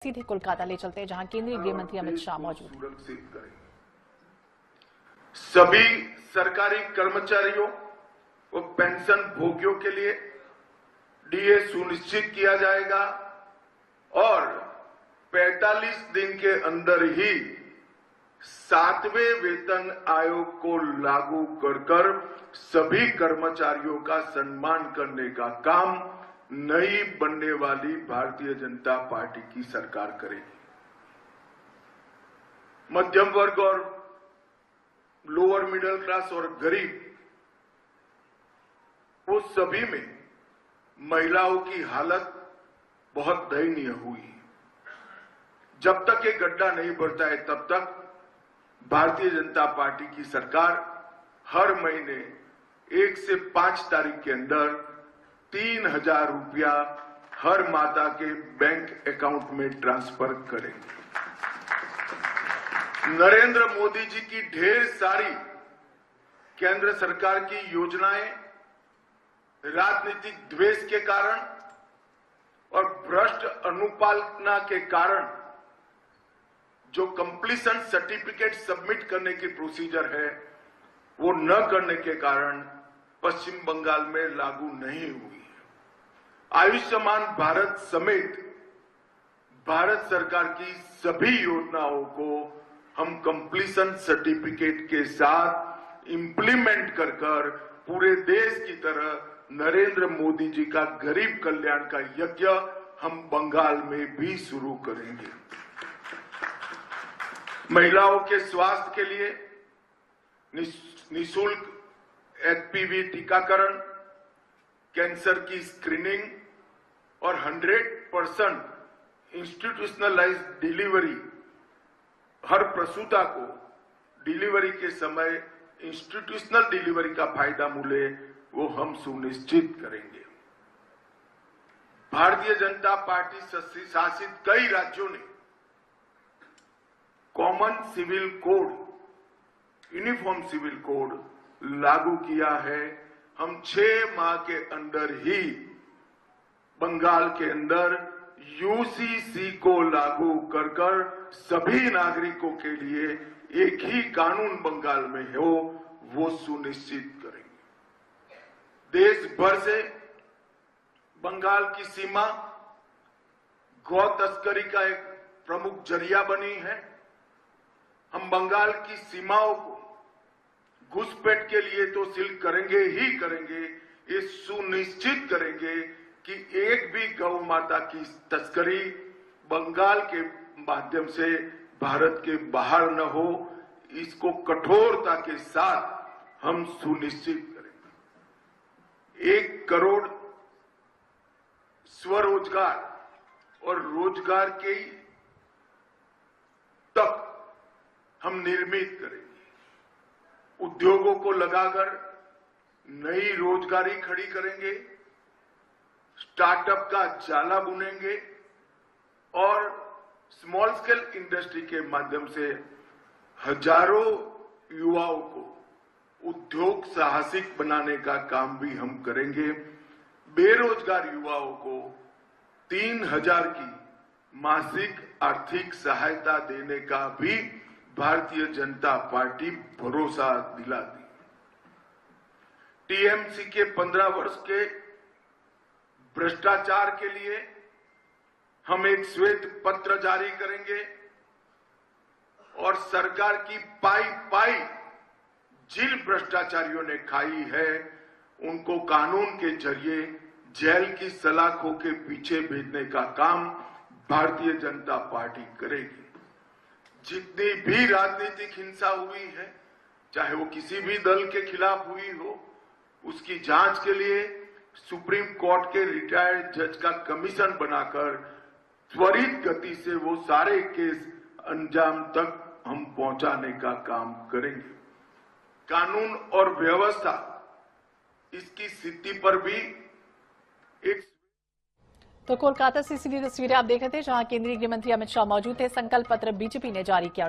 सीधे कोलकाता ले चलते हैं, जहां केंद्रीय गृह मंत्री अमित शाह मौजूद हैं। सुरक्षित करें। सभी सरकारी कर्मचारियों व पेंशन भोगियों के लिए डीए सुनिश्चित किया जाएगा और 45 दिन के अंदर ही 7वें वेतन आयोग को लागू कर सभी कर्मचारियों का सम्मान करने का काम नई बनने वाली भारतीय जनता पार्टी की सरकार करेगी। मध्यम वर्ग और लोअर मिडिल क्लास और गरीब, वो सभी में महिलाओं की हालत बहुत दयनीय हुई है। जब तक ये गड्ढा नहीं भरता है तब तक भारतीय जनता पार्टी की सरकार हर महीने 1 से 5 तारीख के अंदर 3000 रुपया हर माता के बैंक अकाउंट में ट्रांसफर करेंगे। नरेंद्र मोदी जी की ढेर सारी केंद्र सरकार की योजनाएं राजनीतिक द्वेष के कारण और भ्रष्ट अनुपालना के कारण जो कंप्लीशन सर्टिफिकेट सबमिट करने की प्रोसीजर है वो न करने के कारण पश्चिम बंगाल में लागू नहीं हुई है। आयुष्मान भारत समेत भारत सरकार की सभी योजनाओं को हम कंप्लीशन सर्टिफिकेट के साथ इंप्लीमेंट कर पूरे देश की तरह नरेंद्र मोदी जी का गरीब कल्याण का यज्ञ हम बंगाल में भी शुरू करेंगे। महिलाओं के स्वास्थ्य के लिए निःशुल्क एचपीवी टीकाकरण, कैंसर की स्क्रीनिंग और 100% इंस्टीट्यूशनलाइज्ड डिलीवरी, हर प्रसूता को डिलीवरी के समय इंस्टीट्यूशनल डिलीवरी का फायदा मिले, वो हम सुनिश्चित करेंगे। भारतीय जनता पार्टी शासित कई राज्यों ने common civil code, uniform civil code लागू किया है। हम 6 माह के अंदर ही बंगाल के अंदर यूसीसी को लागू कर सभी नागरिकों के लिए एक ही कानून बंगाल में हो, वो सुनिश्चित करेंगे। देश भर से बंगाल की सीमा गौ तस्करी का एक प्रमुख जरिया बनी है। हम बंगाल की सीमाओं को घुसपैठ के लिए तो सील करेंगे ही करेंगे, ये सुनिश्चित करेंगे कि एक भी गौ माता की तस्करी बंगाल के माध्यम से भारत के बाहर न हो। इसको कठोरता के साथ हम सुनिश्चित करेंगे। 1 करोड़ स्वरोजगार और रोजगार के तक हम निर्मित करेंगे। उद्योगों को लगाकर नई रोजगारी खड़ी करेंगे, स्टार्टअप का जाला बुनेंगे और स्मॉल स्केल इंडस्ट्री के माध्यम से हजारों युवाओं को उद्योग साहसिक बनाने का काम भी हम करेंगे। बेरोजगार युवाओं को 3000 की मासिक आर्थिक सहायता देने का भी भारतीय जनता पार्टी भरोसा दिलाती। टीएमसी के 15 वर्ष के भ्रष्टाचार के लिए हम एक श्वेत पत्र जारी करेंगे और सरकार की पाई जिन भ्रष्टाचारियों ने खाई है उनको कानून के जरिए जेल की सलाखों के पीछे भेजने का काम भारतीय जनता पार्टी करेगी। जितनी भी राजनीतिक हिंसा हुई है, चाहे वो किसी भी दल के खिलाफ हुई हो, उसकी जांच के लिए सुप्रीम कोर्ट के रिटायर्ड जज का कमीशन बनाकर त्वरित गति से वो सारे केस अंजाम तक हम पहुंचाने का काम करेंगे। कानून और व्यवस्था, इसकी स्थिति पर भी एक। तो कोलकाता से सीधी तस्वीरें आप देख रहे थे, जहां केंद्रीय गृह मंत्री अमित शाह मौजूद थे। संकल्प पत्र बीजेपी ने जारी किया।